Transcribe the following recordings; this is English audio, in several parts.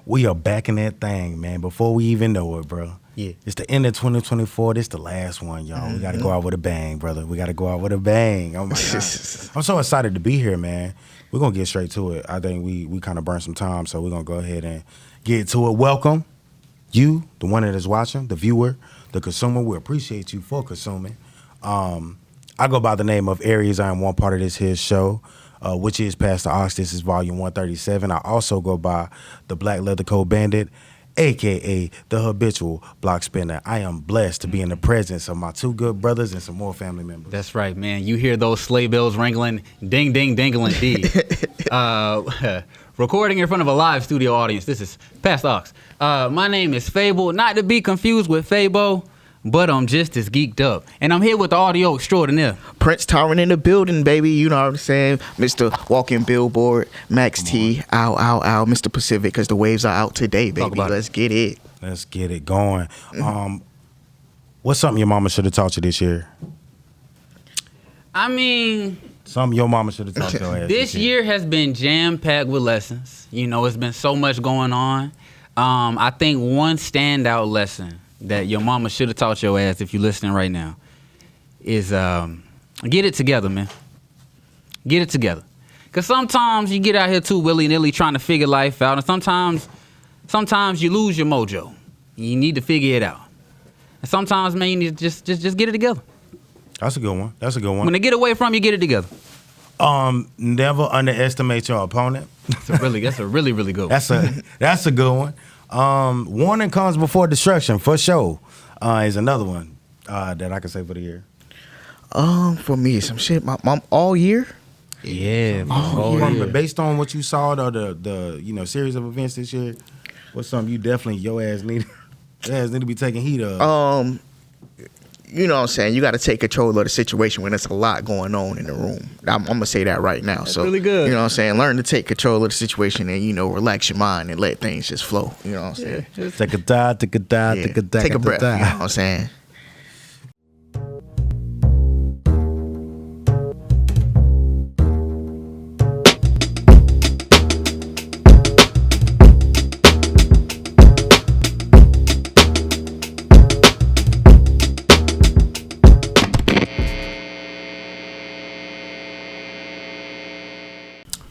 We are back in that thing, man, before we even know it, bro. Yeah. It's the end of 2024. This the last one, y'all. We got to go out with a bang, brother. We got to go out with a bang. Oh, my God. I'm so excited to be here, man. We're going to get straight to it. I think we kind of burned some time, so we're going to go ahead and get to it. Welcome, you, the one that is watching, the viewer, the consumer. We appreciate you for consuming. I go by the name of Aries. I am one part of this here show, which is Pass The Aux. This is Vol.137. I also go by the Black Leather Coat Bandit, a.k.a. the habitual block spinner. I am blessed to be in the presence of my two good brothers and some more family members. That's right, man. You hear those sleigh bells ringling, ding, ding, dingling, D. Recording in front of a live studio audience. This is Pass The Aux. My name is Feible, not to be confused with Feible, but I'm just as geeked up. And I'm here with the audio extraordinaire. Prince Tyrin in the building, baby. You know what I'm saying? Mr. Walking Billboard, Max T, ow, Mr. Pacific, because the waves are out today, baby. Let's get it. Let's get it going. What's something your mama should have taught you this year? I mean, something your mama should have taught your ass this year has been jam-packed with lessons. You know, it's been so much going on. I think one standout lesson that your mama should have taught your ass, if you're listening right now, is get it together, man. Get it together. Because sometimes you get out here too willy-nilly trying to figure life out, and sometimes you lose your mojo. You need to figure it out. And sometimes, man, you need to just get it together. That's a good one. That's a good one. When they get away from you, get it together. Never underestimate your opponent. That's a really good one. That's a good one. Warning comes before destruction, for sure. Is another one that I can say for the year. For me, some shit. My mom all year. Yeah. Based on what you saw, the series of events this year, what's something you definitely your ass need to be taking heed of? You know what I'm saying? You got to take control of the situation when there's a lot going on in the room. I'm going to say that right now. That's really good. You know what I'm saying? Learn to take control of the situation and, relax your mind and let things just flow. You know what I'm saying? Yeah. Take a breath. You know what I'm saying?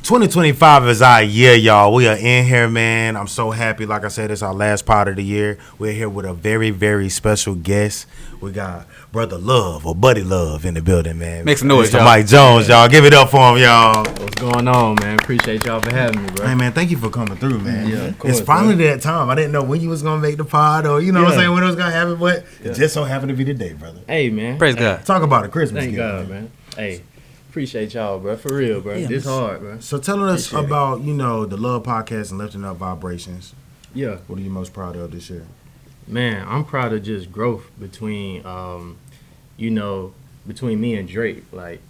$2025 is our year, y'all. We are in here, man. I'm so happy. Like I said, it's our last part of the year. We're here with a very, very special guest. We got Brother L.U.V or Buddy L.U.V in the building, man. Make some noise, Mr. Mike Jones, y'all. Give it up for him, y'all. What's going on, man? Appreciate y'all for having me, bro. Hey, man, thank you for coming through, man. Yeah, of course, it's finally that time. I didn't know when you was going to make the pod or, what I'm saying, when it was going to happen, but it just so happened to be the day, brother. Hey, man. Praise God. Talk about a Christmas Thank gift, God, man. Hey. Appreciate y'all, bro. For real, bro. This hard, bro. So tell us about, the L.U.V podcast and lifting up vibrations. Yeah. What are you most proud of this year? Man, I'm proud of just growth between, between me and Drake. Like,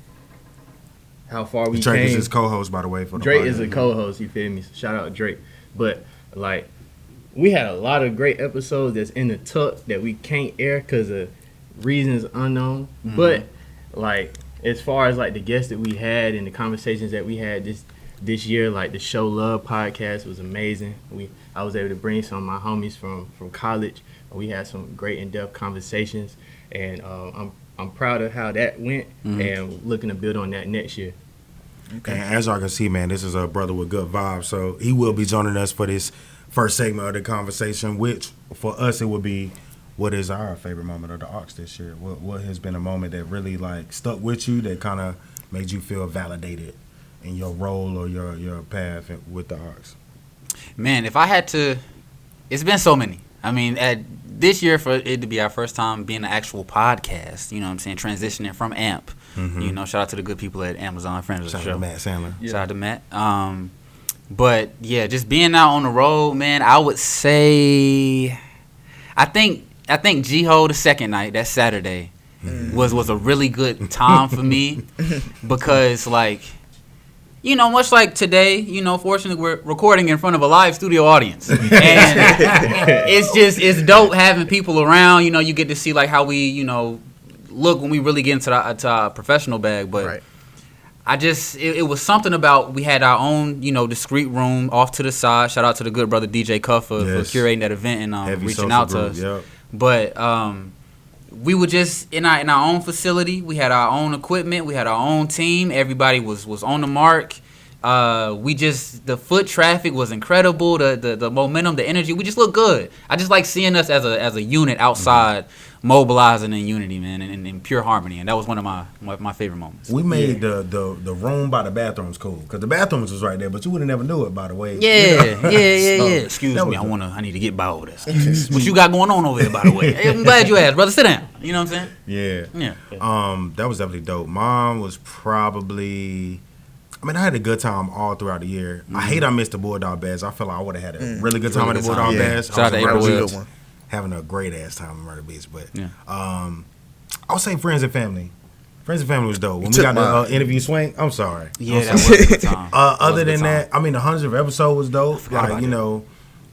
how far we Drake came. is his co-host, by the way. For the Drake podcast. is a co-host, you feel me? Shout out to Drake. But, like, we had a lot of great episodes that's in the tuck that we can't air because of reasons unknown. Mm-hmm. But, like, as far as like the guests that we had and the conversations that we had this year, like the Show Love podcast was amazing. I was able to bring some of my homies from college. We had some great in-depth conversations, and I'm proud of how that went, and looking to build on that next year. Okay. And as I can see, man, this is a brother with good vibes, so he will be joining us for this first segment of the conversation, which for us it would be, what is our favorite moment of the Aux this year? What has been a moment that really like stuck with you, that kind of made you feel validated in your role or your path with the Aux? Man, if I had to, it's been so many. I mean, this year for it to be our first time being an actual podcast, you know what I'm saying, transitioning from AMP. Mm-hmm. Shout out to the good people at Amazon, friends of the show. Shout out to Matt Sandler. Yeah. Shout out to Matt. But yeah, just being out on the road, man, I would say, I think G-Ho the second night, that Saturday, was a really good time for me because, like, much like today, fortunately we're recording in front of a live studio audience. And it's dope having people around. You get to see, like, how we, look when we really get into our professional bag. But it was something about, we had our own, discreet room off to the side. Shout out to the good brother DJ Cuff for curating that event and reaching out to us. Yep. But we were just in our own facility. We had our own equipment. We had our own team. Everybody was on the mark. The foot traffic was incredible. The momentum, the energy. We just looked good. I just like seeing us as a unit outside, mobilizing in unity, man, and in pure harmony. And that was one of my favorite moments. We made the room by the bathrooms cool, because the bathrooms was right there, but you would have never knew it, by the way. Yeah. Excuse me, I need to get by over this. What you got going on over here, by the way? Hey, I'm glad you asked, brother. Sit down. You know what I'm saying? Yeah. That was definitely dope. Mine was probably, I had a good time all throughout the year. I hate I missed the Bulldog Bash. I feel like I would have had a really good time at the Bulldog Bash. Shout out to April Wills. Having a great ass time in Murder Beach, but I'll say friends and family. Friends and family was dope. When we got the interview swing, I'm sorry. Yeah, that was a good time. Other than that, the 100th episode was dope. Like,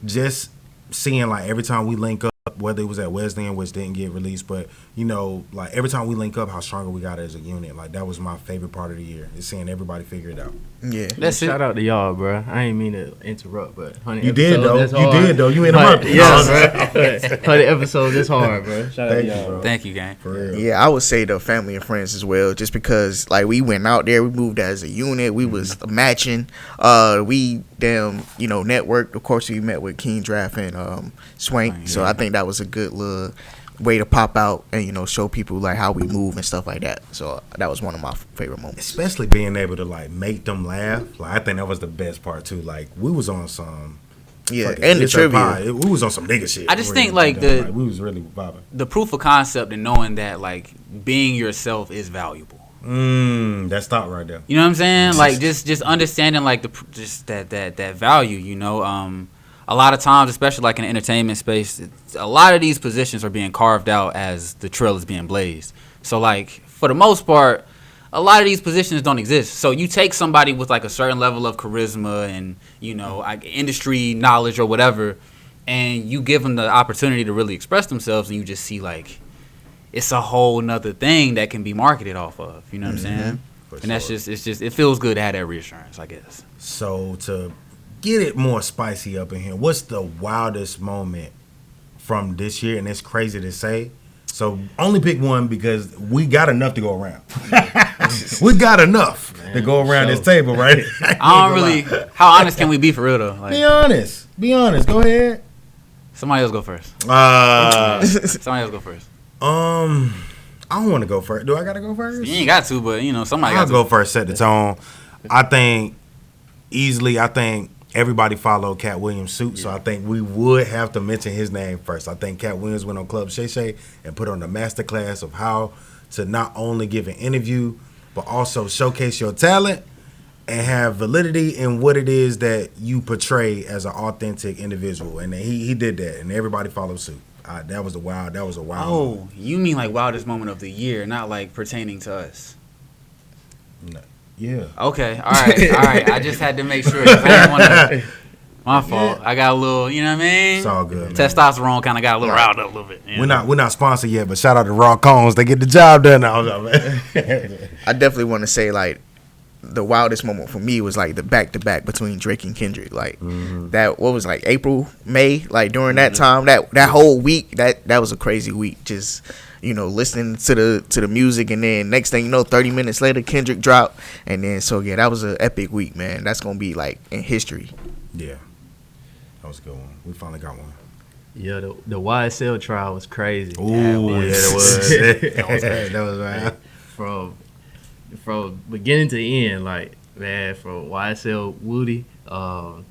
just seeing like every time we link up, whether it was at Wesleyan, which didn't get released, but like every time we link up, how stronger we got as a unit. Like that was my favorite part of the year, is seeing everybody figure it out. Yeah, shout out to y'all, bro. I ain't mean to interrupt, but you did though. You interrupted. Yeah, 100 episodes. That's hard, bro. Shout out to y'all, bro. Thank you, gang. For real. Yeah, I would say the family and friends as well, just because like we went out there, we moved as a unit, we was matching. We networked. Of course, we met with King Draft and Swank, so I think that was a good little way to pop out and show people like how we move and stuff like that. So that was one of my favorite moments, especially being able to like make them laugh. Like I think that was the best part too. Like we was on some and the trivia, we was on some nigga shit. I just think we was really vibing. The proof of concept and knowing that like being yourself is valuable. That's thought right there. You know what I'm saying? Like just understanding like that value. A lot of times, especially like in the entertainment space, a lot of these positions are being carved out as the trail is being blazed. So like for the most part, a lot of these positions don't exist. So you take somebody with like a certain level of charisma and like industry knowledge or whatever, and you give them the opportunity to really express themselves, and you just see like it's a whole nother thing that can be marketed off of. You know what I'm saying? And that's just it feels good to have that reassurance, I guess. So to get it more spicy up in here, what's the wildest moment from this year? And it's crazy to say, so only pick one, because we got enough to go around. We got enough to go around this table, right? I don't really. How honest can we be, for real though? Like, be honest. Go ahead. Somebody else go first. Somebody else go first. I don't want to go first. Do I gotta go first? You ain't got to, but somebody got to go first. Set the tone. I think everybody followed Cat Williams' suit, so I think we would have to mention his name first. I think Cat Williams went on Club Shay Shay and put on the masterclass of how to not only give an interview, but also showcase your talent and have validity in what it is that you portray as an authentic individual. And he did that, and everybody followed suit. That was a wild. Oh, you mean like wildest moment of the year, not like pertaining to us? No. Yeah. Okay. All right. I just had to make sure. 'Cause I didn't want to. My fault. I got a little. You know what I mean? It's all good. Testosterone kind of got a little riled up a little bit. We're not sponsored yet, but shout out to Raw Cones. They get the job done now. I definitely want to say like the wildest moment for me was like the back-to-back between Drake and Kendrick. Like that. What was like April, May? Like during that time, that whole week, that was a crazy week. Just listening to the music, and then next thing you know, 30 minutes later, Kendrick dropped, and then that was an epic week, man. That's gonna be like in history. Yeah, that was a good one. We finally got one. Yeah, the YSL trial was crazy. Ooh, yeah, it was. That was right. From beginning to end, like man, from YSL Woody, right,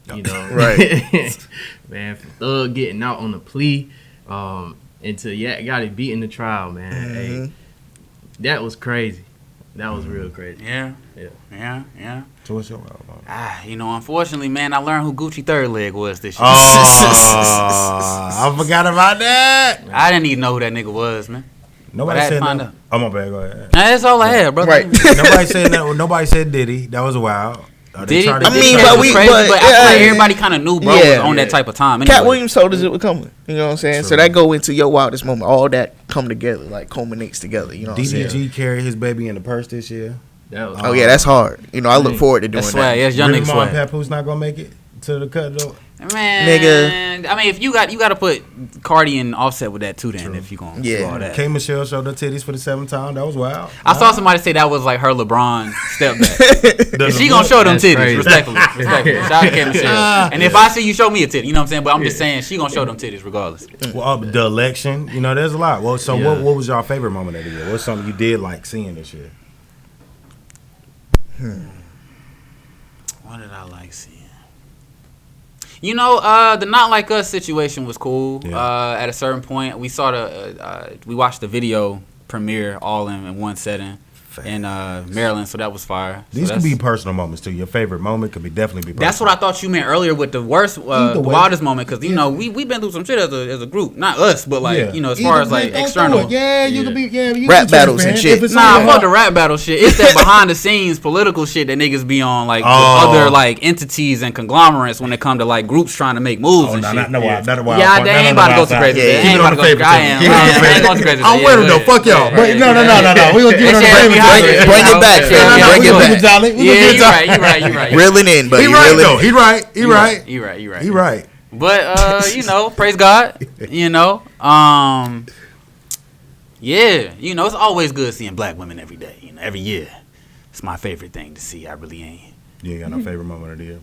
man, from Thug getting out on the plea, until got it beat in the trial, man. Hey, that was crazy. That was real crazy. Yeah. So what's your album? Unfortunately, man, I learned who Gucci Third Leg was this year. I forgot about that. I didn't even know who that nigga was, man. Nobody said that. Oh, my bad. Go ahead. That's all I had, brother. Right. Nobody said that. Nobody said Diddy. That was wild. Did he? But I feel like everybody kind of knew bro was on that type of time. Anyway. Cat Williams told us it was coming. You know what I'm saying? True. So that go into your wildest moment. All that come together, like culminates together. You know what I'm saying? DDG carried his baby in the purse this year. Oh yeah, that's hard. You know, I look forward to doing That's swag. that. That's young nigga swag. Papoose not gonna make it to the cut though. Man, Nigga. I mean, if you got to put Cardi and Offset with that too, then if you gonna do all that. K. Michelle showed her titties for the 7th time. That was wild. I saw somebody say that was like her LeBron step back. And she gonna show them titties, crazy. respectfully. Shout out to K. Michelle. And if I see you show me a titty, you know what I'm saying? But I'm just saying she gonna show them titties regardless. Well, the election, you know, there's a lot. Well, so what was your favorite moment of the year? What's something you did like seeing this year? What did I like seeing? You know, the Not Like Us situation was cool. Yeah. At a certain point, we saw we watched the video premiere all in one setting in Maryland, so that was fire. These so could be personal moments too. Your favorite moment could definitely be personal. That's what I thought you meant earlier with the worst, the wildest moment, because you know we been through some shit as a group, not us, but like you know as far as like external. You could be you rap battles and shit. Nah, fuck the rap battle shit. It's that behind the scenes political shit that niggas be on, like with other like entities and conglomerates when it come to like groups trying to make moves and shit. Yeah, they ain't about to go too crazy. They ain't about to go too crazy. I ain't going too crazy. I'm with them though. Fuck y'all. But no. We gonna give them Bring it back, fam. Bring it back. Yeah, you right. Reeling in, but he right though. He right. You right. But you know, praise God. You know, yeah, you know, it's always good seeing black women every day. You know, every year. It's my favorite thing to see. I really ain't. You ain't got no favorite moment of the year?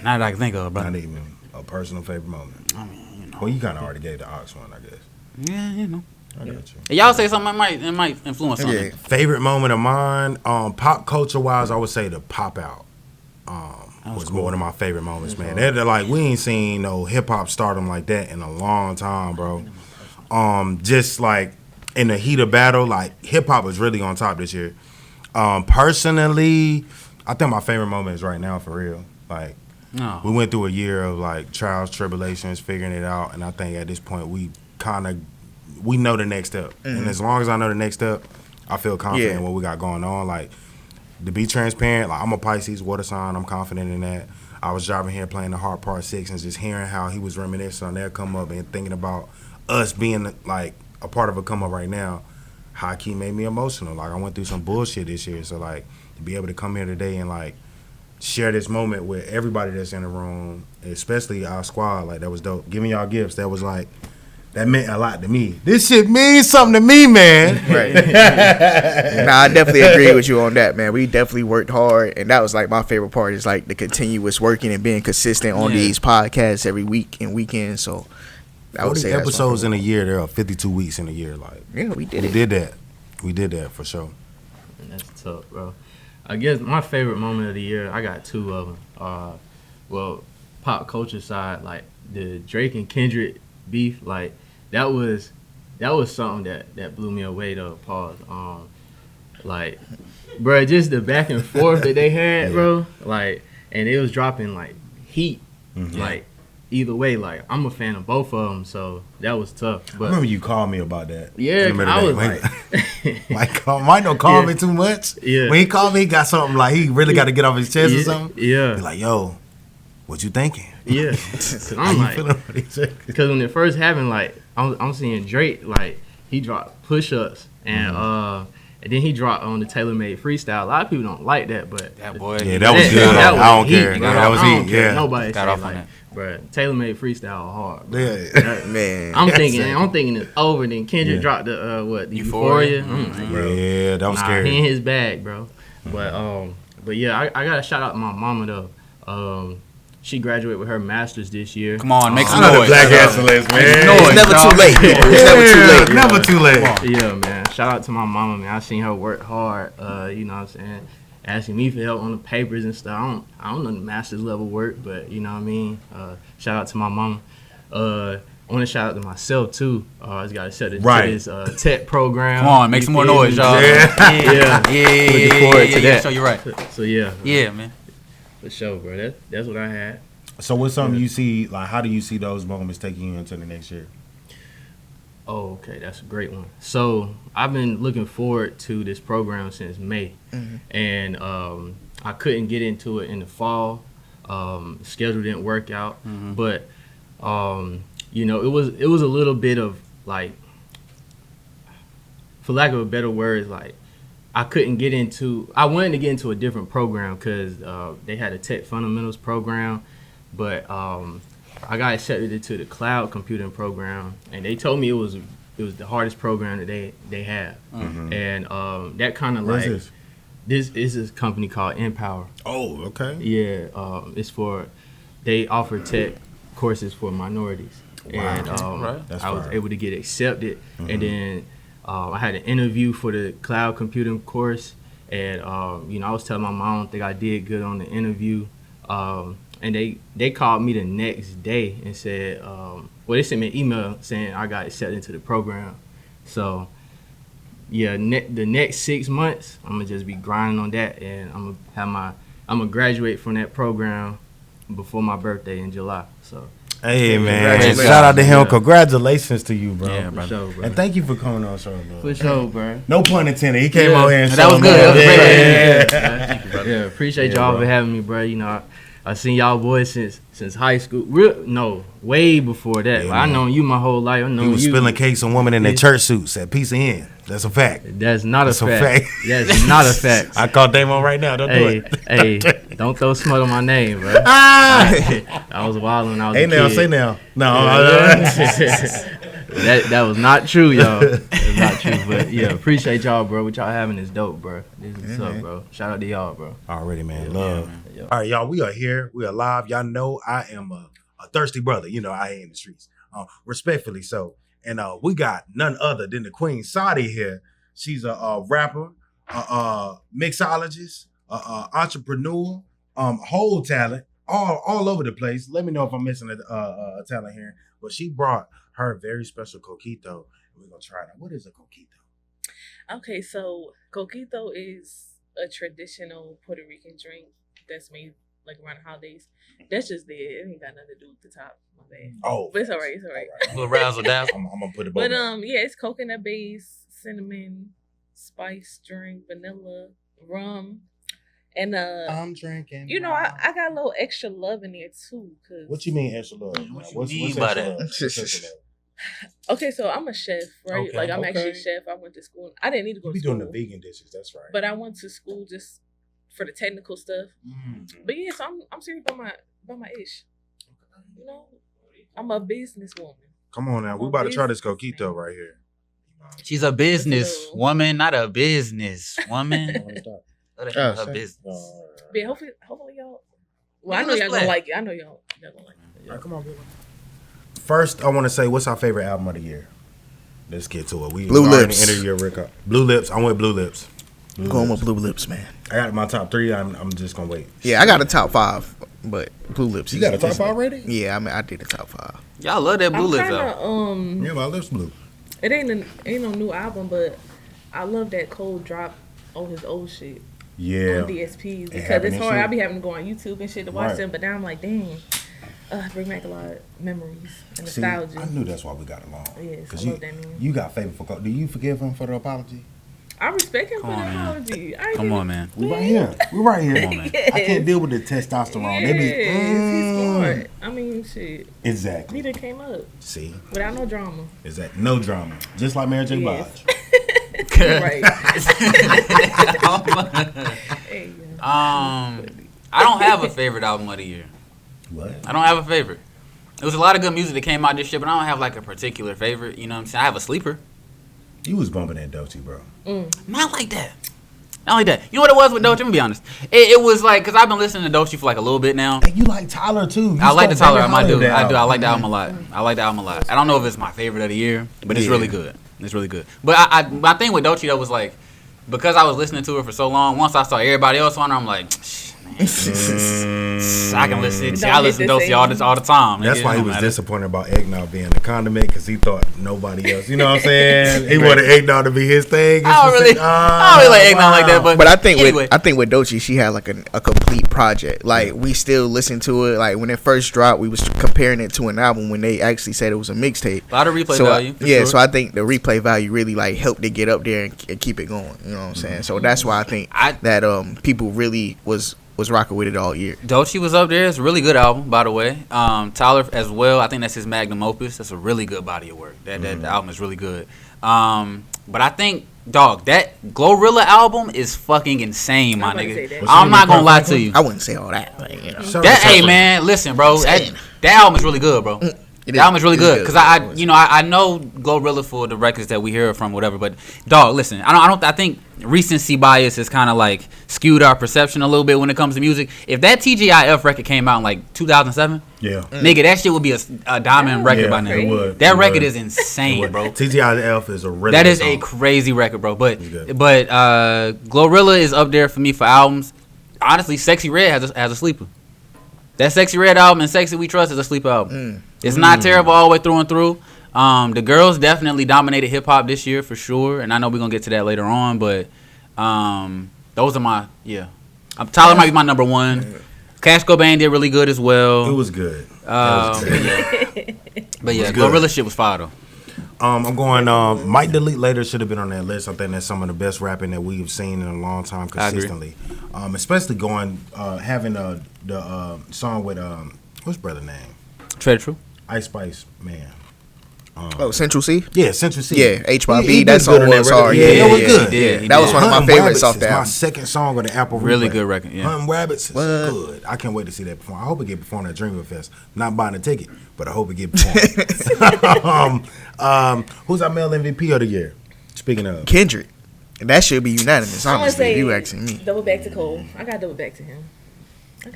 Not that I can think of, brother. Not even a personal favorite moment. I mean, you know. Well, you kind of already gave the Aux one, I guess. Yeah, you know. I got you. Y'all say something it might influence something. Yeah. Favorite moment of mine, pop culture wise, I would say the pop out. Was cool. one of my favorite moments, man. They're like, we ain't seen no hip hop stardom like that in a long time, bro. Just like in the heat of battle, like hip hop was really on top this year. Personally, I think my favorite moment is right now, for real. Like, we went through a year of like trials, tribulations, figuring it out, and I think at this point we know the next step. And as long as I know the next step, I feel confident in what we got going on. Like, to be transparent, like I'm a Pisces, water sign, I'm confident in that. I was driving here playing the Hard Part 6 and just hearing how he was reminiscing on that come up and thinking about us being like a part of a come up right now. Hockey made me emotional. Like, I went through some bullshit this year, so like to be able to come here today and like share this moment with everybody that's in the room, especially our squad, like that was dope. Giving y'all gifts, that was like, that meant a lot to me. This shit means something to me, man. Right. Nah, I definitely agree with you on that, man. We definitely worked hard, and that was like my favorite part is like the continuous working and being consistent on these podcasts every week and weekend. So I would say episodes in a year. There are 52 weeks in a year. Like, yeah, we did that. We did that for sure. That's tough, bro. I guess my favorite moment of the year, I got two of them. Well, pop culture side, like the Drake and Kendrick beef, like that was something that blew me away though. Pause. Like, bro, just the back and forth that they had, bro. Like, and it was dropping like heat. Like, either way, like I'm a fan of both of them, so that was tough. But I remember you called me about that. Yeah, I was like Mike don't call me too much. Yeah, when he called me, he got something like he really got to get off his chest or something. Yeah, be like, yo, what you thinking? Yeah, I'm like, because when it first happened, like I'm seeing Drake, like he dropped push-ups and and then he dropped on the tailor-made freestyle. A lot of people don't like that, but that boy, that was good. I don't care. That was heat. Yeah, nobody got off like, on that. But tailor-made freestyle hard. Bro. Yeah, man. I'm thinking it's over. Then Kendrick dropped the Euphoria. Yeah, that was scary. He in his bag, bro. But yeah, I got to shout out to my mama though. She graduated with her master's this year. Come on, make some noise. Black excellence, man. It's never too late. It's never too late. Yeah, man. Shout out to my mama, man. I seen her work hard. You know what I'm saying? Asking me for help on the papers and stuff. I don't know the master's level work, but you know what I mean. Shout out to my mama. I want to shout out to myself too. I just got to set it to this tech program. Come on, make some more noise, y'all. Yeah. Looking forward to that. So you're right. So yeah. Yeah, man. For sure, bro. That's what I had. So what's something you see, like how do you see those moments taking you into the next year? Oh, okay. That's a great one. So I've been looking forward to this program since May. And I couldn't get into it in the fall. Schedule didn't work out. But, you know, it was a little bit of like, for lack of a better word, like I couldn't get into. I wanted to get into a different program because they had a tech fundamentals program, but I got accepted into the cloud computing program, and they told me it was the hardest program that they have, and that kind of like this is a company called Empower. Oh, okay. Yeah, it's for they offer tech courses for minorities, and I was able to get accepted, and then. I had an interview for the cloud computing course, and I was telling my mom I don't think I did good on the interview, and they called me the next day and said, they sent me an email saying I got accepted into the program. So yeah, the next 6 months I'm gonna just be grinding on that, and I'm gonna graduate from that program before my birthday in July. So. Hey, man. Shout out to him. Congratulations to you, bro. Yeah, for sure, bro. And thank you for coming on, sir. For sure, bro. No pun intended. He came on here and that was good. That was great. Thank you, brother. Yeah, appreciate y'all for having me, bro. You know, I seen y'all boys since high school. Way before that. Yeah, like, I known you my whole life. I know you was spilling cakes on women in their church suits at Pizza Inn. That's a fact. That's not a fact. That's not a fact. I call Damon right now. Don't do it. Hey, don't throw smut on my name, bro. I was wild when I was a kid. Say now. No. That was not true, y'all. That's not true. But yeah, appreciate y'all, bro. What y'all having is dope, bro. This is what's up, bro. Shout out to y'all, bro. Already, man. Love. Yeah. All right, y'all. We are here. We are live. Y'all know I am a thirsty brother. You know, I ain't in the streets. Respectfully so. And we got none other than the Queen Sadi here. She's a rapper, mixologist, entrepreneur, whole talent, all over the place. Let me know if I'm missing a talent here. But she brought her very special coquito. We're gonna try that. What is a coquito? Okay, so coquito is a traditional Puerto Rican drink that's made like around the holidays. That's just there. It ain't got nothing to do with the top. My bad. Oh, but it's all right. It's all right. A little razzle dazzle. I'm gonna put it. But yeah, it's coconut base, cinnamon, spice drink, vanilla, rum, and I'm drinking. You know, I got a little extra love in there too. Cause what you mean extra love? What's you mean by that? Okay, so I'm a chef, right? Okay, like I'm actually a chef. I went to school. I didn't need to go. You to be school. doing the vegan dishes. That's right. But I went to school just for the technical stuff. But yeah, so I'm serious about my ish. You know, I'm a businesswoman. Come on now, we about to try this coquito right here. She's a business woman, not a business woman. Her business. Yeah, hopefully y'all. Well, I know y'all gonna like it. I know y'all gonna like it. All right, come on, baby. First, I want to say, what's our favorite album of the year? Let's get to it. Blue Lips. Enter your record. Blue Lips. I went Blue Lips. Going with Blue Lips, man. I got my top 3. I'm just gonna wait. Yeah, I got a top 5, but Blue Lips. You got a top 5 already? Yeah, I did a top 5. Y'all love that Blue Lips though. Yeah, my lips blue. It ain't no new album, but I love that Cole drop on his old shit. Yeah. On DSPs because it's hard. I be having to go on YouTube and shit to watch them, but now I'm like, dang. Bring back a lot of memories and nostalgia. I knew that's why we got along. Yes, I love that man. You got Feible for Cole. Do you forgive him for the apology? I respect him for the apology. Come on, man. We right here. Come on, man. Yes. I can't deal with the testosterone. He's smart. I mean, shit. Exactly. He done came up. See? Without no drama. Exactly. No drama. Just like Mary J. Blige. Right. I don't have a favorite album of the year. What? I don't have a favorite. There was a lot of good music that came out this year, but I don't have like a particular favorite. You know what I'm saying? I have a sleeper. You was bumping that Dolce, bro. Not like that. Not like that. You know what it was with Dolce? I'm gonna be honest. It was like, because I've been listening to Dolce for like a little bit now. And you like Tyler too. I like the Tyler album. I do. I like the album a lot. I like the album a lot. I don't know if it's my favorite of the year, but it's really good. It's really good. But my thing with Dolce though was like, because I was listening to her for so long, once I saw everybody else on her, I'm like, I can listen. I listen to Dolce all the time. That's why he was disappointed about eggnog being the condiment, because he thought nobody else. You know what I'm saying? He wanted eggnog to be his thing. I don't really like eggnog like that. But I think with Dolce, she had like a complete project. Like we still listen to it. Like when it first dropped, we was comparing it to an album when they actually said it was a mixtape. A lot of replay value. Sure. So I think the replay value really like helped it get up there and keep it going. You know what I'm saying? So that's why I think that people really was rocking with it all year. Dolce was up there. It's a really good album, by the way. Tyler as well. I think that's his magnum opus. That's a really good body of work. That album is really good. But I think Dog, that Glorilla album is fucking insane, my nigga. That. I'm not gonna lie to you. I wouldn't say all that. Like, Hey man, listen, bro. That album is really good, bro. That album is really good because I know Glorilla for the records that we hear from, whatever. But dog, listen, I think recency bias has kind of like skewed our perception a little bit when it comes to music. If that TGIF record came out in like 2007, nigga, that shit would be a diamond record by now. It would. That record is insane, bro. TGIF is a really that is a crazy record, bro. But Glorilla is up there for me for albums. Honestly, Sexy Red has a sleeper. That Sexy Red album and Sexy We Trust is a sleeper album. It's not terrible all the way through and through. The girls definitely dominated hip hop this year for sure, and I know we're gonna get to that later on. But those are my Tyler might be my number one. Cash Cobain did really good as well. It was good. But yeah, Glorilla shit was fire though. I'm going. Might Delete Later should have been on that list. I think that's some of the best rapping that we've seen in a long time consistently. Especially having the song with what's brother name? Tread True. Ice Spice, man. Central C? Yeah, Central C. Yeah, H.Y.B. That song was hard. Yeah, it was good. Yeah, that was one of my favorites off that. My second song on the Apple Really replay. good record. Yeah. Hunting Rabbits is good. I can't wait to see that perform. I hope it get performed at Dreamville Fest. Not buying a ticket, but I hope it get performed. Who's our male MVP of the year? Speaking of Kendrick. And that should be unanimous, I'm gonna honestly, say if you asking me. double back to Cole. I got double back to him.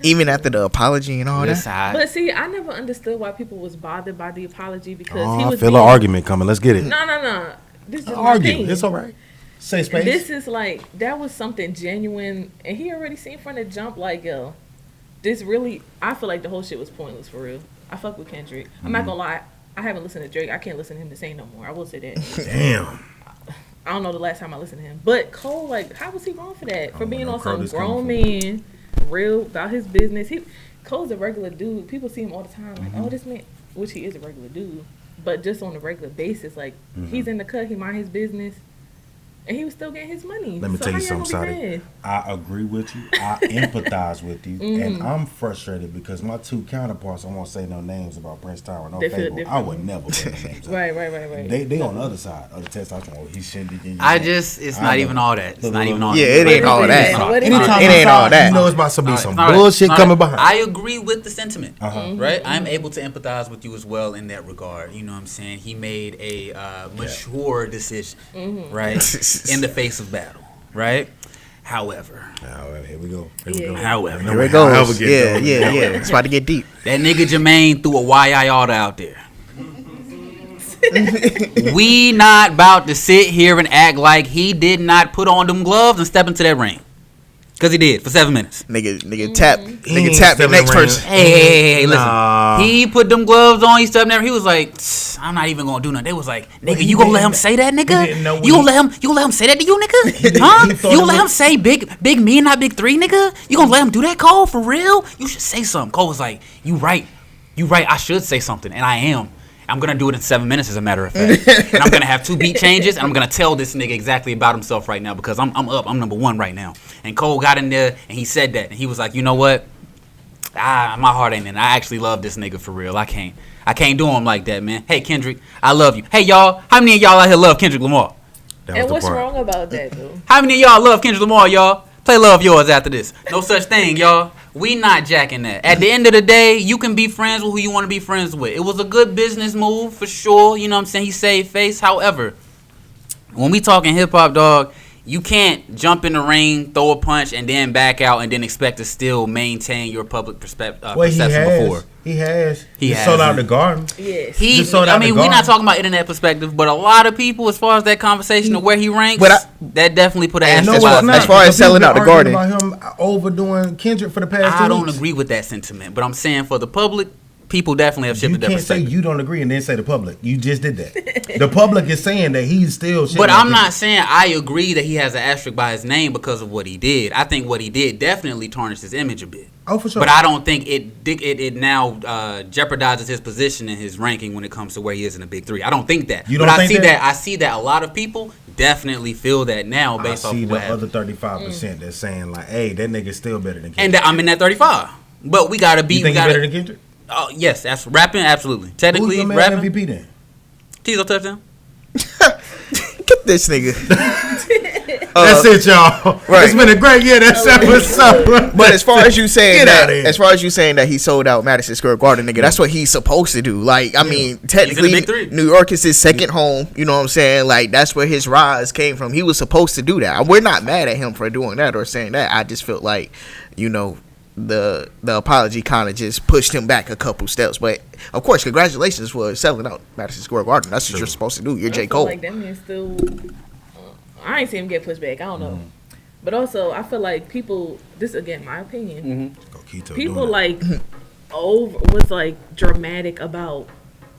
Even after the apology and all that. But see, I never understood why people was bothered by the apology because he I was. feel an argument coming. Let's get it. No. This is Argue. It's all right. Say space. This is like that was something genuine, and he already seen from the jump. Like, yo, this really. I feel like the whole shit was pointless for real. I fuck with Kendrick. I'm not gonna lie. I haven't listened to Drake. I can't listen to him to say no more. I will say that. Damn. I don't know the last time I listened to him, but Cole, like, how was he wrong for that? For being on some grown man. Real about his business. Cole's a regular dude. People see him all the time like, oh, this man, which he is a regular dude, but just on a regular basis, like he's in the cut, he mind his business, and he was still getting his money. Let me tell you something, Sadi. I agree with you. I empathize with you, and I'm frustrated because my two counterparts, I won't say no names about Prince Tyrin or Feible. I would never put no names. Right. They on the other side of the testosterone. He shouldn't be getting. It's not even all that. It's not even all that. Yeah, it ain't all that. It ain't all that. You know it's about to be some bullshit coming behind. I agree with the sentiment, right? I'm able to empathize with you as well in that regard. You know what I'm saying? He made a mature decision, right? In the face of battle, right? However, here we go. However, here it goes. Yeah. It's about to get deep. That nigga Jermaine threw a YI out there. We not about to sit here and act like he did not put on them gloves and step into that ring. Cause he did for 7 minutes. Nigga tap the next person. Hey, listen. He put them gloves on. He stepped there. He was like, I'm not even gonna do nothing. They was like, nigga, you gonna let him say that, nigga? You gonna let him say that to you, nigga? Huh? You gonna let him say big me and not big three, nigga? You gonna let him do that, Cole? For real? You should say something. Cole was like, you right. I should say something, and I am. I'm going to do it in 7 minutes, as a matter of fact. And I'm going to have 2 beat changes, and I'm going to tell this nigga exactly about himself right now because I'm up. I'm number one right now. And Cole got in there, and he said that. And he was like, you know what? My heart ain't in it. I actually love this nigga for real. I can't do him like that, man. Hey, Kendrick, I love you. Hey, y'all, how many of y'all out here love Kendrick Lamar? And what's wrong about that, though? How many of y'all love Kendrick Lamar, y'all? Play Love Yours after this. No such thing, y'all. We not jacking that. At the end of the day, you can be friends with who you want to be friends with. It was a good business move for sure. You know what I'm saying? He saved face. However, when we talking hip hop, dog, you can't jump in the ring, throw a punch, and then back out and then expect to still maintain your public perception before. He has He sold out the Garden. Yes. We're not talking about internet perspective, but a lot of people, as far as that conversation of where he ranks, that definitely put an asterisk. As far as selling out the Garden, about him overdoing Kendrick for the past 2 weeks. I don't agree with that sentiment, but I'm saying for the public, people definitely have shifted their perspective. You can't say you don't agree and then say the public. You just did that. The public is saying that he's still shit. But I'm not saying I agree that he has an asterisk by his name because of what he did. I think what he did definitely tarnished his image a bit. Oh, for sure. But I don't think it now jeopardizes his position and his ranking when it comes to where he is in the big three. I don't think that. I see that a lot of people definitely feel that now based off of what happened. I see the other 35% that's saying like, hey, that nigga's still better than Kendrick. And I'm in that 35. But we gotta be. You think he's better than Kendrick? Oh yes, that's rapping absolutely. Technically, who's the rapping MVP then? Tizo touchdown. Get this nigga. That's it, y'all. Right. It's been a great year. That's episode. But as far as you saying that he sold out Madison Square Garden, nigga, that's what he's supposed to do. Like, I mean, technically, New York is his second home. You know what I'm saying? Like, that's where his rise came from. He was supposed to do that. We're not mad at him for doing that or saying that. I just felt like, you know, the apology kind of just pushed him back a couple steps. But of course, congratulations for selling out Madison Square Garden. That's what you're supposed to do. You're J. Cole. Like that man still. I ain't seen him get pushed back. I don't know. But also, I feel like people. This again, my opinion. People like was like dramatic about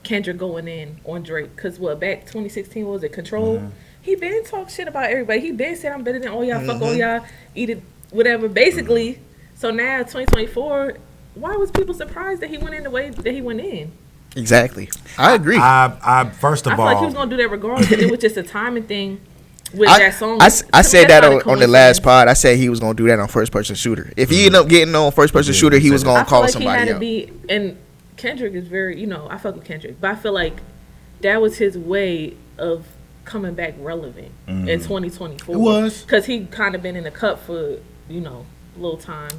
Kendrick going in on Drake because back 2016 was it Control? He been talk shit about everybody. He been said I'm better than all y'all. Fuck all y'all. Eat it, whatever. Basically. So now 2024, why was people surprised that he went in the way that he went in? Exactly. I agree. I first of all, I feel like he was gonna do that regardless. And it was just a timing thing with that song. I said that on the last pod. I said he was gonna do that on First Person Shooter. If he ended up getting on First Person Shooter, he was gonna call like somebody out. And Kendrick is very, I fuck with Kendrick, but I feel like that was his way of coming back relevant in 2024. It was because he kind of been in the cut for a little time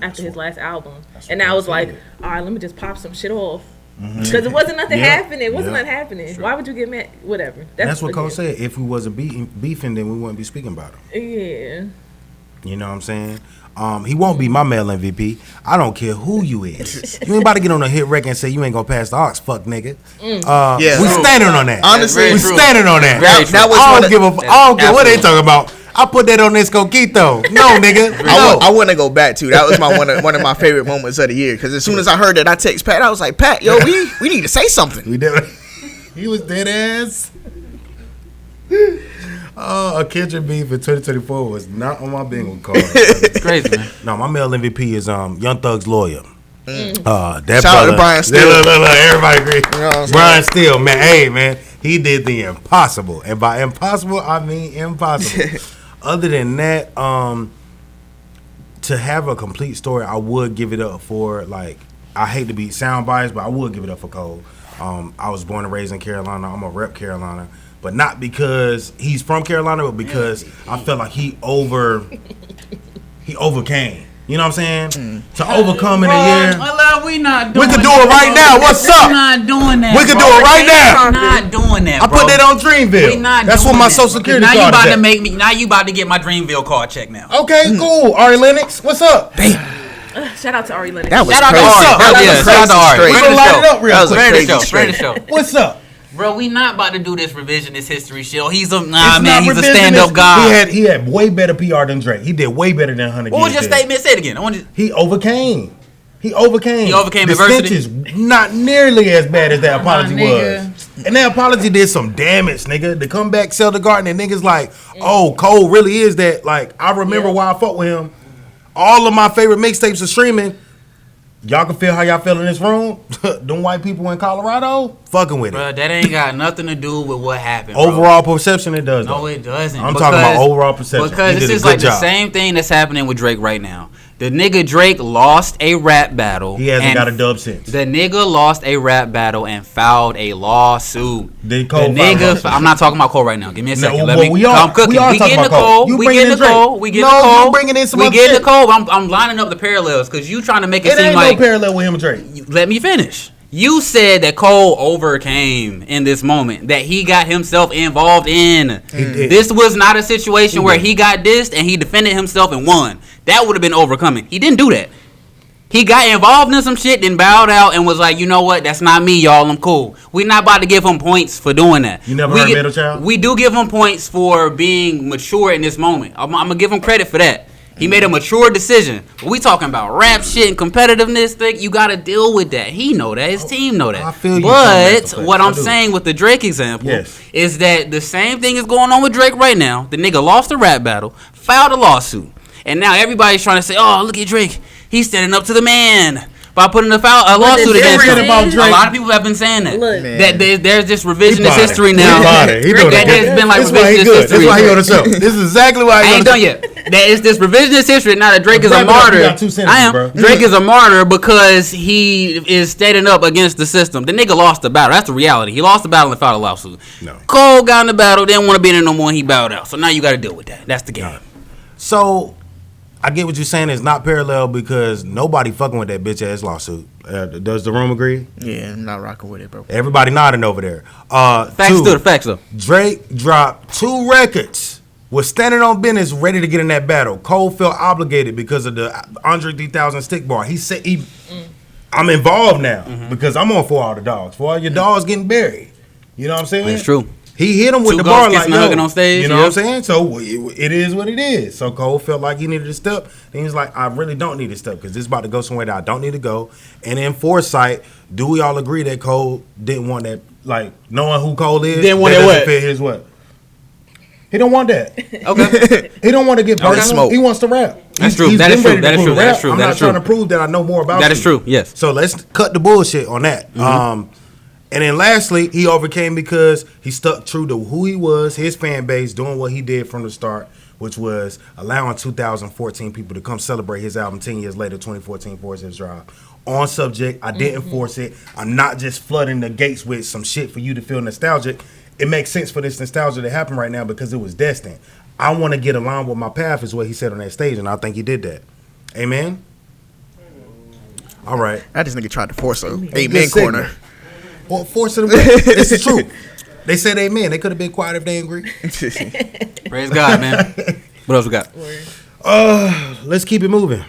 after his last album, and now I was like, all right, let me just pop some shit off because it wasn't nothing happening. It wasn't nothing happening. Sure. Why would you get mad? Whatever. That's what Cole said. If we wasn't beefing, then we wouldn't be speaking about him. Yeah. You know what I'm saying? He won't be my male MVP. I don't care who you is. You ain't about to get on a hit record and say you ain't gonna pass the aux, fuck nigga. We standing on that. Honestly, we standing on that. That was I don't care what they talking about. I put that on this coquito. No, nigga. No. I want to go back to that was one of my favorite moments of the year because as soon as I heard that, I text Pat. I was like, Pat, yo, we need to say something. We did. He was dead ass. A Kendrick beef in 2024 was not on my bingo card. It's crazy, man. No, my male MVP is Young Thug's lawyer. That Shout out to Brian Steele. Look, everybody agree. You know Brian Steele, man. Hey, man, he did the impossible, and by impossible I mean impossible. Other than that, to have a complete story, I would give it up for, like, I hate to be sound biased, but I would give it up for Cole. I was born and raised in Carolina. I'm a rep Carolina, but not because he's from Carolina, but because I felt like he overcame. You know what I'm saying? To overcome in a year. We not doing We could do it right now. What's up? We're not doing that. We could do it right now. We're not doing that, I put that on Dreamville. That's what my social security card is. Now you about to get my Dreamville card check now. Okay, cool. Ari Lennox, what's up? Shout out to Ari Lennox. That was shout out to Ari. Shout out to Ari. We're gonna light it up real quick. Friend of the show. What's up? Bro, we not about to do this revisionist history shit. He's a stand-up guy. He had way better PR than Drake. He did way better than 100. What was your statement? Say it again. He overcame. He overcame adversity. The stench is not nearly as bad as that apology was. And that apology did some damage, nigga. To come back, sell the garden, and niggas like, oh, Cole really is that. Like, I remember why I fought with him. All of my favorite mixtapes are streaming. Y'all can feel how y'all feel in this room. Them white people in Colorado, fucking with it. Bro, that ain't got nothing to do with what happened. Overall perception, it does. No, it doesn't. I'm talking about overall perception. Because this is like the same thing that's happening with Drake right now. The nigga Drake lost a rap battle. He hasn't got a dub since. The nigga lost a rap battle and filed a lawsuit. Did Cole I'm not talking about Cole right now. Give me a second. I'm cooking. We getting the Cole. We getting the Cole. We getting the Cole. We getting the Cole. I'm lining up the parallels because you trying to make it seem like no parallel with him and Drake. Let me finish. You said that Cole overcame in this moment, that he got himself involved in. This was not a situation where he got dissed and he defended himself and won. That would have been overcoming. He didn't do that. He got involved in some shit, then bowed out and was like, you know what? That's not me, y'all. I'm cool. We're not about to give him points for doing that. You never heard Middle Child? We do give him points for being mature in this moment. I'm going to give him credit for that. He made a mature decision. But we talking about rap shit and competitiveness thing. You got to deal with that. He know that. His team know that. I feel you. But what I'm saying with the Drake example is that the same thing is going on with Drake right now. The nigga lost a rap battle, filed a lawsuit. And now everybody's trying to say, oh, look at Drake. He's standing up to the man. by putting a lawsuit against him. About a lot of people have been saying that. Look, that there's this revisionist history now. He that there's been like revisionist history. That's why he on the show. This is exactly why I ain't done yet. That is this revisionist history. Now that Drake is a martyr. Drake is a martyr because he is standing up against the system. The nigga lost the battle. That's the reality. He lost the battle and filed a lawsuit. No. Cole got in the battle, didn't want to be in it no more, and he bowed out. So now you got to deal with that. That's the game. So I get what you're saying. It's not parallel because nobody fucking with that bitch ass lawsuit. Does the room agree? Yeah, I'm not rocking with it, bro. Everybody nodding over there. Facts though. Drake dropped 2 records. Was standing on business, ready to get in that battle. Cole felt obligated because of the Andre 3000 stick bar. He said, "I'm involved now because I'm on For All the Dogs. For all your dogs getting buried." You know what I'm saying? That's true. He hit him with 2 the bar ghosts like, kissing and hugging on stage. You know what I'm saying? So it is what it is. So Cole felt like he needed to step. And he was like, I really don't need to step because this is about to go somewhere that I don't need to go. And in foresight, do we all agree that Cole didn't want that, like, knowing who Cole is? Didn't want that what? Fit his what? He don't want that. Okay. He don't want to get personal. Smoke. He wants to rap. That's true. That is true. That is true. That is true. I'm That not is true. trying to prove that I know more about That you. is true. Yes. So let's cut the bullshit on that. And then lastly, he overcame because he stuck true to who he was, his fan base, doing what he did from the start, which was allowing 2014 people to come celebrate his album 10 years later, 2014 Force His Drive. On subject, I didn't force it. I'm not just flooding the gates with some shit for you to feel nostalgic. It makes sense for this nostalgia to happen right now because it was destined. I want to get along with my path is what he said on that stage, and I think he did that. Amen? All right. I just nigga tried to force a amen corner. Well, force it away. This is true. They said amen. They could have been quiet if they agree. Praise God, man. What else we got? Let's keep it moving.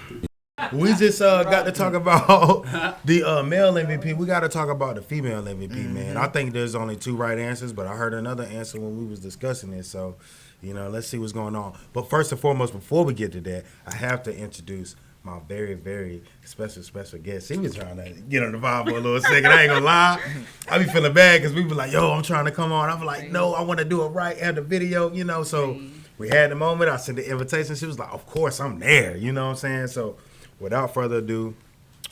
We just got to talk about the male MVP. We got to talk about the female MVP, man. I think there's only 2 right answers, but I heard another answer when we was discussing this. So, let's see what's going on. But first and foremost, before we get to that, I have to introduce my very, very special guest. He was trying to get on the vibe for a little second. I ain't gonna lie. I be feeling bad because we be like, yo, I'm trying to come on. I'm like, no, I want to do it right at the video, So we had the moment. I sent the invitation. She was like, of course, I'm there. You know what I'm saying? So without further ado,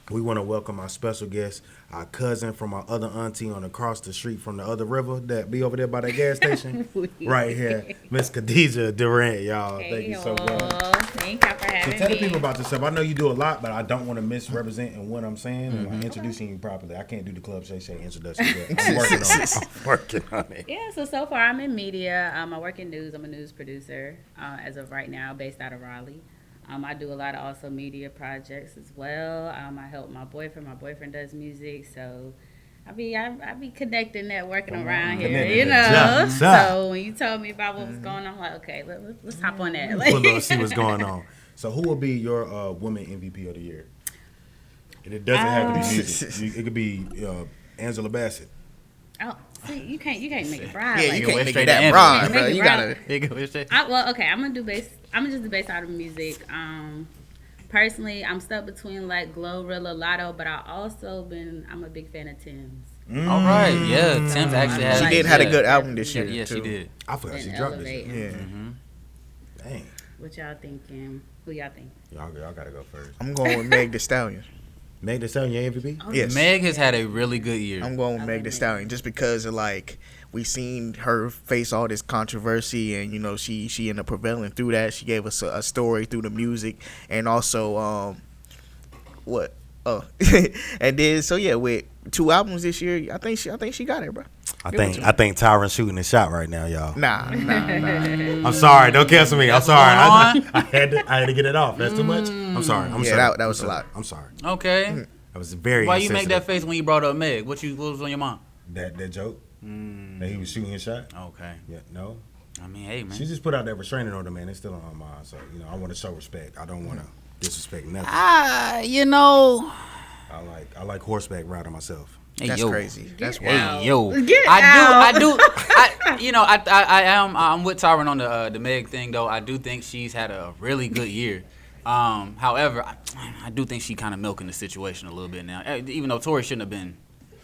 we want to welcome our special guest, our cousin from our other auntie on across the street from the other river that be over there by that gas station. Right here, Miss Khadejah Durant, y'all. Hey, thank you so much. Thank y'all for having So tell the me. people about yourself. I know you do a lot, but I don't want to misrepresent in what I'm saying and like introducing you properly. I can't do the Club Shay Shay introduction yet. I'm working on it. Yeah, so far I'm in media. I work in news. I'm a news producer as of right now, based out of Raleigh. I do a lot of also media projects as well. I help my boyfriend. My boyfriend does music, so I be connecting, networking around here, So when you told me about what was going on, I'm like, okay, let's hop on that. Pull up, see what's going on. So who will be your woman MVP of the year? And it doesn't have to be music. It could be Angela Bassett. Oh, see, you can't make it bride. Yeah, like you that. can't make it that broad, bro. Make it You broad. gotta. Okay, I'm gonna do bass. I'm gonna just do bass out of music. Personally, I'm stuck between like Glorilla, Lotto, but I'm a big fan of Tim's. All right, yeah. Tim's actually had. She did have a good album this year. Yeah, too. she did. I forgot And she dropped Elevate. this. Yeah. Dang. What y'all thinking? Who y'all think? Y'all gotta go first. I'm going with Meg Thee Stallion. Meg Thee Stallion, your MVP? Oh, Yes. Meg has had a really good year. I'm going with Meg Thee Stallion just because of like we seen her face all this controversy and she ended up prevailing through that. She gave us a story through the music and also what and then so yeah, with 2 albums this year, I think she got it, bro. I think Tyrin shooting the shot right now, y'all. Nah. I'm sorry. Don't cancel me. I'm sorry. I had to get it off. That's too much. I'm sorry. I'm sorry. That was a lot. I'm sorry. Okay. That was very. Why you make that insensitive. face when you brought up Meg? What was on your mind? That joke that he was shooting his shot. Okay. Yeah. No. I mean, hey man. She just put out that restraining order, man. It's still on her mind. So I want to show respect. I don't want to disrespect nothing. I like horseback riding myself. Hey, That's yo. crazy. That's Hey wild. yo, Get I am. I'm with Tyron on the Meg thing though. I do think she's had a really good year. However, I do think she kind of milking the situation a little bit now. Even though Tory shouldn't have been.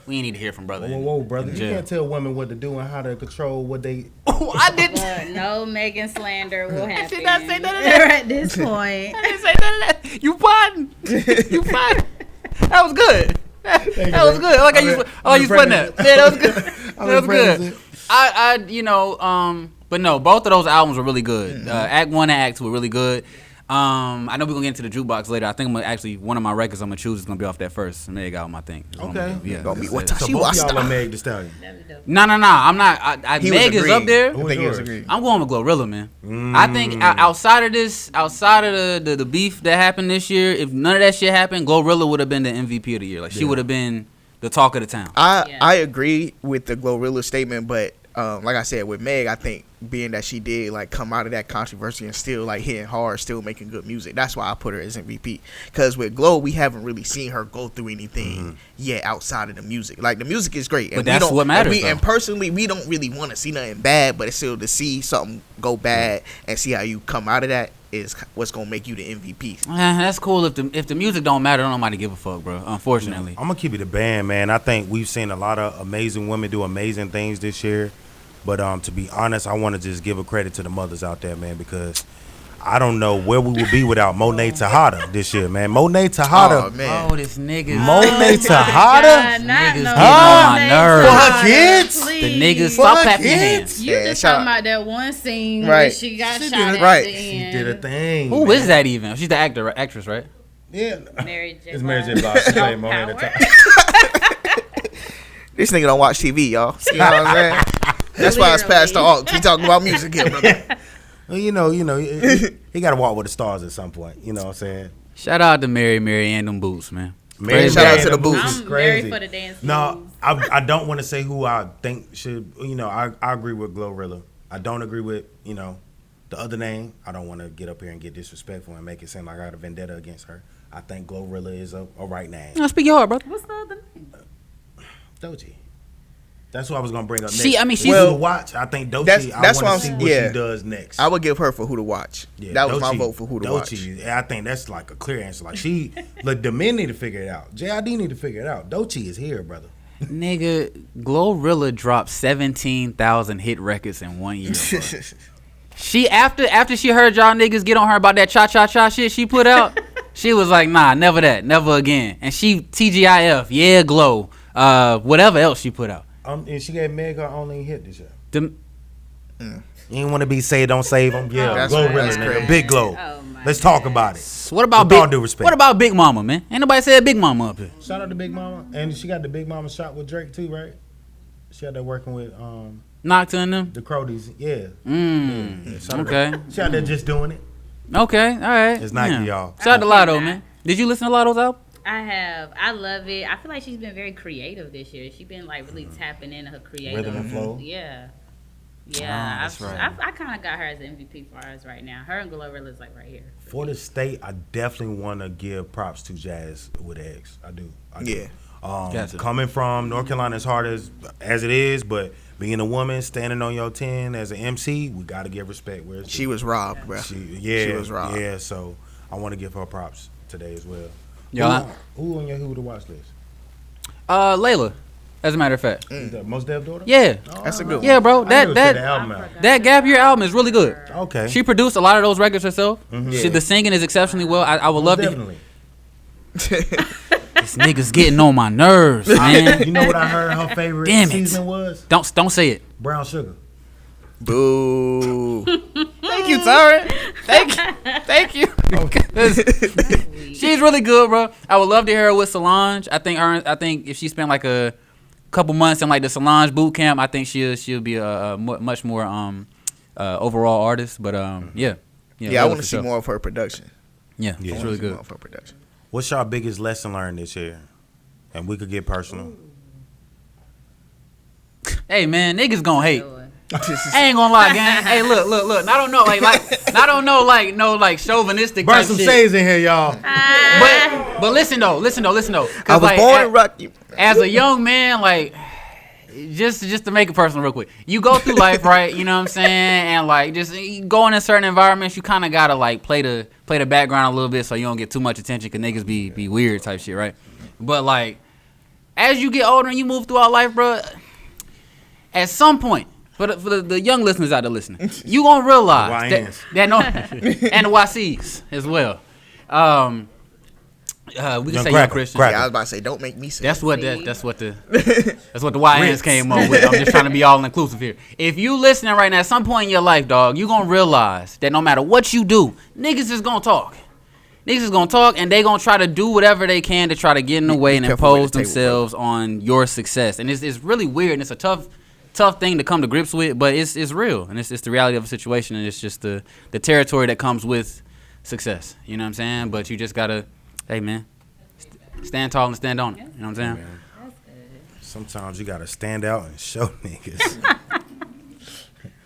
We ain't need to hear from brother. Whoa, brother! You jail. can't tell women what to do and how to control what they. Oh, I didn't. No Megan slander will happen. did not say none of that. at this point. I didn't say none of that. You pardon. You pardon. That was good. That was good. I like you sweating that. Yeah, that was good. That was good. But no, both of those albums were really good. Act 1 and Act 2 were really good. I know we're gonna get into the jukebox later. I think one of my records I'm gonna choose is gonna be off that first Meg album. I think. Okay. Yeah. Gonna be what So both y'all are Meg Thee Stallion. No. I'm not. Meg is up there. I think he was agreed. I'm going with Glorilla, man. I think outside of the beef that happened this year, if none of that shit happened, Glorilla would have been the MVP of the year. Like she would have been the talk of the town. I agree with the Glorilla statement, but like I said, with Meg, I think being that she did like come out of that controversy and still like hitting hard, still making good music, that's why I put her as MVP. Because with Glow, we haven't really seen her go through anything yet outside of the music. Like the music is great, and but that's what matters. And personally, we don't really want to see nothing bad, but it's still to see something go bad and see how you come out of that is what's gonna make you the MVP. That's cool if the music don't matter. Don't nobody give a fuck, bro. Unfortunately, I'm gonna keep it a band, man. I think we've seen a lot of amazing women do amazing things this year. But to be honest, I want to just give a credit to the mothers out there, man, because I don't know where we would be without Monet Tejada this year, man. Monet Tejada. Oh, man. Oh, this nigga. Monet Tejada? Niggas getting on my nerves. For her kids? The niggas, stop clapping your hands. You just talking about that one scene where she got shot at the end. She did a thing. Who is that even? She's the actress, right? Yeah. Mary J. It's Mary J. Blige. She played Monet Tejada. This nigga don't watch TV, y'all. You know what I'm saying? That's why it's past the aux. We talking about music here, brother. Well, you know, he got to walk with the stars at some point. You know what I'm saying? Shout out to Mary and them boots, man. Shout out to the boots. I'm very for the dance. No, I don't want to say who I think should. I agree with Glorilla. I don't agree with the other name. I don't want to get up here and get disrespectful and make it seem like I got a vendetta against her. I think Glorilla is a right name. No, speak your heart, brother. What's the other name? Doechii. That's what I was gonna bring up next. She's who to watch. I think Doechii. That's I want to see what she does next. I would give her for who to watch. Yeah, that was my vote for who to watch. I think that's like a clear answer. Like the men need to figure it out. JID need to figure it out. Doechii is here, brother. Nigga, Glorilla dropped 17,000 hit records in 1 year. She after she heard y'all niggas get on her about that cha-cha-cha shit she put out, she was like, nah, never that, never again. And she TGIF, yeah, Glow, whatever else she put out. And she gave Meg her only hit this year. You ain't want to be say don't save them. Yeah, Glorilla, nigga, big Glow. Oh, Let's talk about it. What about With all due respect. What about Big Mama, man? Ain't nobody said Big Mama up here. Shout out to Big Mama, and she got the Big Mama shot with Drake too, right? She had that working with Nocta and them. the Crodies, yeah. Okay. She out there just doing it. Okay. All right. It's Nike, y'all. Shout out to Lotto, man. Did you listen to Lotto's album? I have. I love it. I feel like she's been very creative this year. She's been like really tapping into her creative. Rhythm and flow. Yeah. Oh, that's right. I kind of got her as the MVP for us right now. Her and Glorilla's like right here. For the state, I definitely want to give props to Jazz with Eggs. I do. Yeah. Coming from North Carolina as hard as it is, but being a woman, standing on your 10 as an MC, we got to give respect. She was robbed, bro. She was robbed. Yeah, so I want to give her props today as well. Y'all, who on your who to watch list? Layla, as a matter of fact. Is that Mos Def daughter? Yeah. That's a good one. Yeah, bro. The album out. That Gap Year album is really good. Okay. She produced a lot of those records herself. Yeah. The singing is exceptionally well. I would love definitely. This nigga's getting on my nerves, man. You know what I heard her favorite season was? Don't say it. Brown Sugar. Boo. Thank you, Tyrin. Thank you. She's really good, bro. I would love to hear her with Solange. I think if she spent like a couple months in like the Solange boot camp, I think she'll be a much more overall artist. But yeah, I want to see more of her production. Yeah, it's really good. More of her production. What's your biggest lesson learned this year? And we could get personal. Hey man, niggas gonna hate. I ain't gonna lie, gang. Hey, look. I don't know, like chauvinistic Burn type some shit. shades in here, y'all. But listen though. I was born in rock. As a young man, like, just to make it personal real quick, you go through life, right? You know what I'm saying? And like, just you go in certain environments, you kind of gotta like play the background a little bit so you don't get too much attention, cause niggas be weird type shit, right? But like, as you get older and you move throughout life, bro, at some point, for the young listeners out there listening, you gonna realize that no, and the YCs as well. We can Young say Cracker, young Christian. Cracker. Yeah, I was about to say, don't make me say. That's what the YNs came up with. I'm just trying to be all inclusive here. If you listening right now, at some point in your life, dog, you gonna realize that no matter what you do, niggas is gonna talk. Niggas is gonna talk, and they gonna try to do whatever they can to try to get in the way and impose themselves on your success. And it's really weird, and it's a tough thing to come to grips with, but it's real, and it's the reality of the situation, and it's just the territory that comes with success. You know what I'm saying? But you just gotta, hey man, stand tall and stand on it. You know what I'm saying? Man. Sometimes you gotta stand out and show niggas.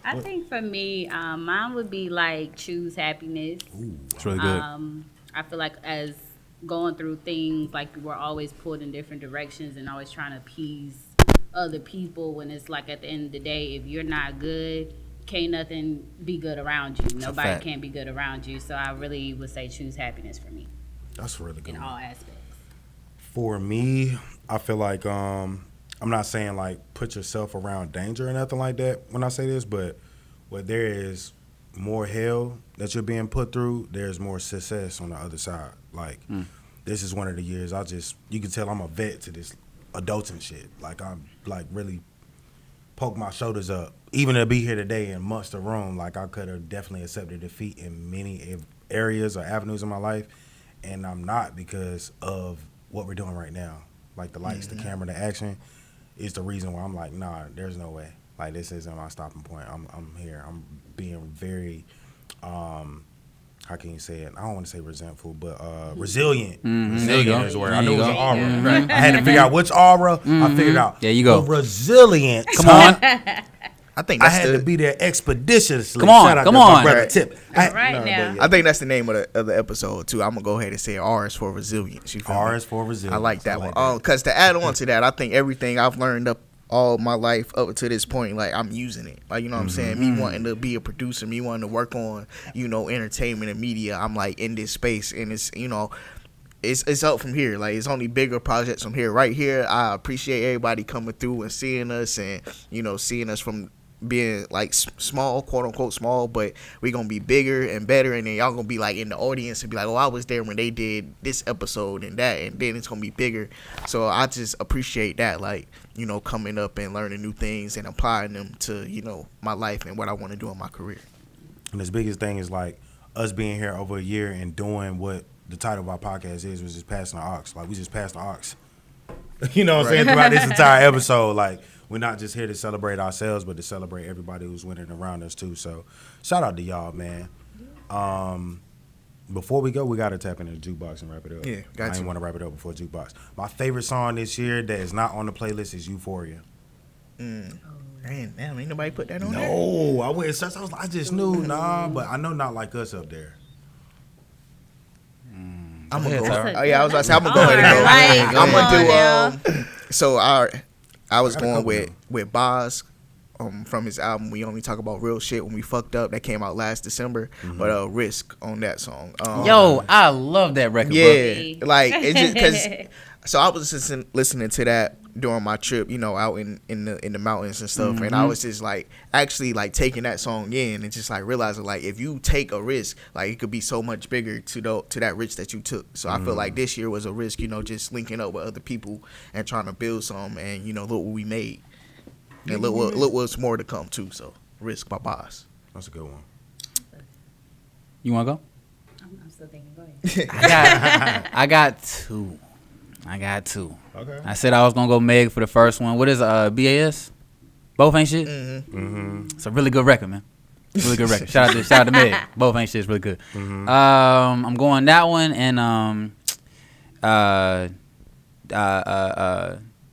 I think for me, mine would be like choose happiness. Ooh, It's really good. I feel like as going through things, like we're always pulled in different directions and always trying to appease other people, when it's like at the end of the day, if you're not good, can't nothing be good around you. Nobody can be good around you. So I really would say choose happiness for me. That's really good. In all aspects. For me, I feel like I'm not saying like put yourself around danger or nothing like that when I say this, but where there is more hell that you're being put through, there's more success on the other side. Like this is one of the years you can tell I'm a vet to this adulting shit. Like I'm like really poke my shoulders up. Even to be here today and amongst the room, like I could have definitely accepted defeat in many areas or avenues in my life, and I'm not because of what we're doing right now. Like the lights, the camera, the action is the reason why I'm like, nah, there's no way. Like this isn't my stopping point. I'm here. I'm being very how can you say it? I don't want to say resentful, but resilient. Resilient is the word. I knew it was an aura. Yeah. Right. I had to figure out which aura. I figured out. There you go. Resilient. Come on. I think I that's had to be there expeditiously. Come on, Shout out come to my on. brother Tip. Now. I think that's the name of the episode too. I'm gonna go ahead and say R is for resilience. You feel R me? is for resilience. I like that one. Because to add on to that, I think everything I've learned up all my life up to this point, like I'm using it. Like, you know what I'm saying? Me wanting to be a producer, me wanting to work on, entertainment and media. I'm like in this space, and it's, it's up from here. Like, it's only bigger projects from here. Right here, I appreciate everybody coming through and seeing us, and seeing us from being like small, quote unquote small, but we gonna be bigger and better, and then y'all gonna be like in the audience and be like, oh, I was there when they did this episode and that, and then it's gonna be bigger. So I just appreciate that, like, coming up and learning new things and applying them to my life and what I want to do in my career. And this biggest thing is like us being here over a year and doing what the title of our podcast is, was just passing the aux. Like, we just passed the aux. You know what I'm saying? Throughout this entire episode, like, we're not just here to celebrate ourselves, but to celebrate everybody who's winning around us too. So shout out to y'all, man. Before we go, we got to tap into the jukebox and wrap it up. Yeah, got I to. ain't want to wrap it up before jukebox. My favorite song this year that is not on the playlist is Euphoria. Damn, ain't nobody put that on there? No, I went search. I just knew, but I know Not Like Us up there. I'm gonna go. Tyra. Oh yeah, I was about to say I'm gonna go ahead and go. I'm gonna do. So I was going with Boz, from his album We Only Talk About Real Shit When We Fucked Up, that came out last December. But Risk on that song. Yo, I love that record, bro. Yeah, like it's just because. So I was just listening to that during my trip, out in the mountains and stuff, and I was just like actually like taking that song in and just like realizing like if you take a risk, like it could be so much bigger to that risk that you took. So I feel like this year was a risk, just linking up with other people and trying to build some, and look what we made, and look what's more to come too. So Risk by Boss. That's a good one. You want to go? I'm still thinking. Go ahead. I got two. Okay. I said I was gonna go Meg for the first one. What is BAS? Both ain't shit. It's a really good record, man. Really good record. Shout out to Meg. Both ain't shit. It's really good. I'm going that one, and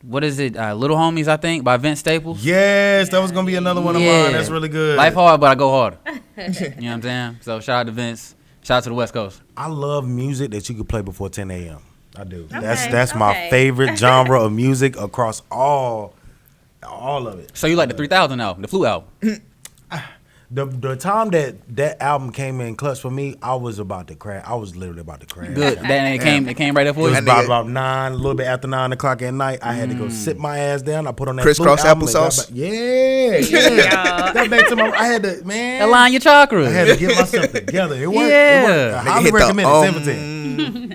what is it? Little Homies, I think, by Vince Staples. Yes, that was gonna be another one of mine. That's really good. Life hard, but I go harder. You know what I'm saying? So shout out to Vince. Shout out to the West Coast. I love music that you could play before 10 a.m. I do. Okay, That's my favorite genre of music across all of it. So you like the 3000 album, the Flute album? The time that album came in clutch for me, I was about to crash. I was literally about to crash. Good. Then it came right up for It was you. about 9, a little bit after 9 o'clock at night. I had to go sit my ass down. I put on that Crisscross Flute album and applesauce? got back- Yeah. Got back to I had to, man. Align your chakras. I had to get myself together. It worked. Yeah. It worked. I highly hit the, recommend it. 10 for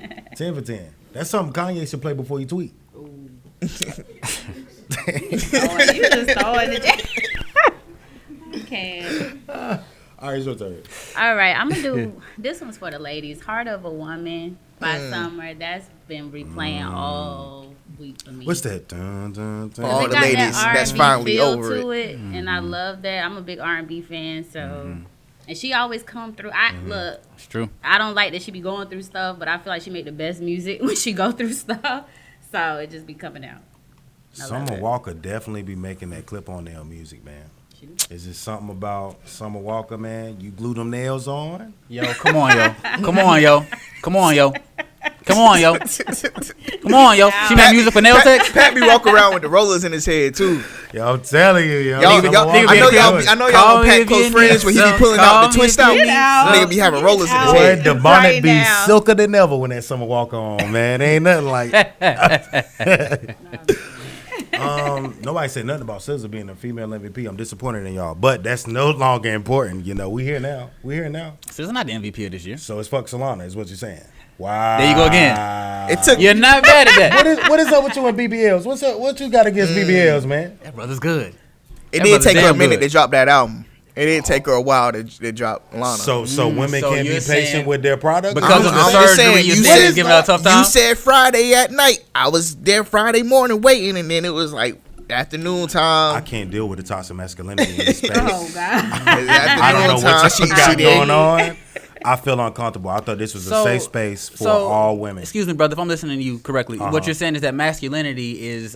10. 10 for 10. That's something Kanye should play before you tweet. Ooh. You just throwing it. Okay. All right, it's your turn. All right, I'm gonna do this one's for the ladies. "Heart of a Woman" by Summer. That's been replaying all week for me. What's that? Dun, dun, dun. All It the got ladies that that's R&B finally feel over to it. and I love that. I'm a big R&B fan, so and she always come through. Look, It's true. I don't like that she be going through stuff, but I feel like she make the best music when she go through stuff. So it just be coming out. I love Summer it. Walker definitely be making that clip on nail music, man. Is it something about Summer Walker, man? You glue them nails on? Yo, come on, yo. Come on, yo. Come on, yo. Come on, yo. Come on, yo. She make music for nail tech? Pat be walking around with the rollers in his head too. Yo, I'm telling you, yo. Y'all, Summer y'all, Walker I know be y'all. doing it. I know Call y'all me Pat if close you friends need when he be some. pulling Call out the me twist if out. you need Nigga be having rollers in his Boy, head. the bonnet Right be now. silker than ever when that Summer Walker on, man. Ain't nothing like. Nobody said nothing about SZA being a female MVP. I'm disappointed in y'all, but that's no longer important. You know, we here now. So it's not the MVP of this year. So it's fuck Solana, is what you're saying. Wow. There you go again. It took You're not bad at that. What is up with you and BBLs? What's up? What you got against BBLs, man? That brother's good. It That did brother's take her a damn minute good. to drop that album. It did take her a while to drop Lana. So women so can't be you're patient saying- with their product Because of the I'm just surgery, saying, you you said said- giving her a tough time? You said Friday at night. I was there Friday morning waiting, and then it was like afternoon I time. can't deal with the toxic masculinity in this space. Oh God. I don't know what you got going on. I feel uncomfortable. I thought this was a safe space for all women. Excuse me, brother, if I'm listening to you correctly. Uh-huh. What you're saying is that masculinity is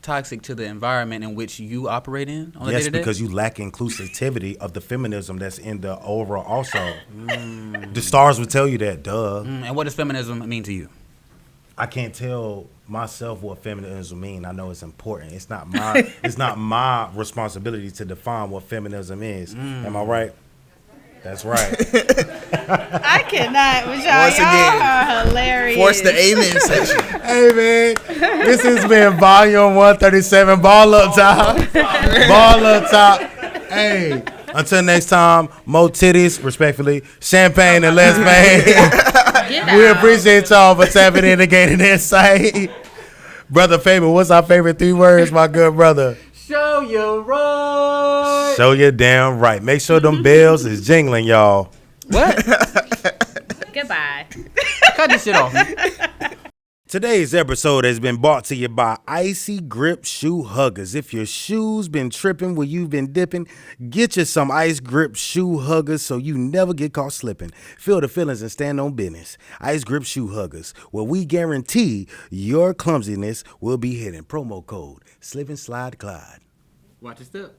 toxic to the environment in which you operate in on a Yes, day-to-day? because you lack inclusivity of the feminism that's in the overall also. The stars would tell you that, duh. And what does feminism mean to you? I can't tell myself what feminism mean. I know it's important. It's not my responsibility to define what feminism is. Am I right? That's right. I cannot with y'all. Once again, Y'all are hilarious. Force the amen section. Hey man, this has been volume 137. Ball up top. Ball up top. Hey, until next time, more titties, respectfully, champagne and less pain. Get We out. appreciate y'all for tapping in and gaining insight. Brother Feible, what's our favorite 3 words, my good brother? Show you right. Show you damn right. Make sure them bells is jingling, y'all. What? Goodbye. Cut this shit off. Today's episode has been brought to you by Icy Grip Shoe Huggers. If your shoes been tripping where you've been dipping, get you some Ice Grip Shoe Huggers so you never get caught slipping. Feel the feelings and stand on business. Ice Grip Shoe Huggers, where we guarantee your clumsiness will be hidden. Promo code Slip and Slide Clyde. Watch your step.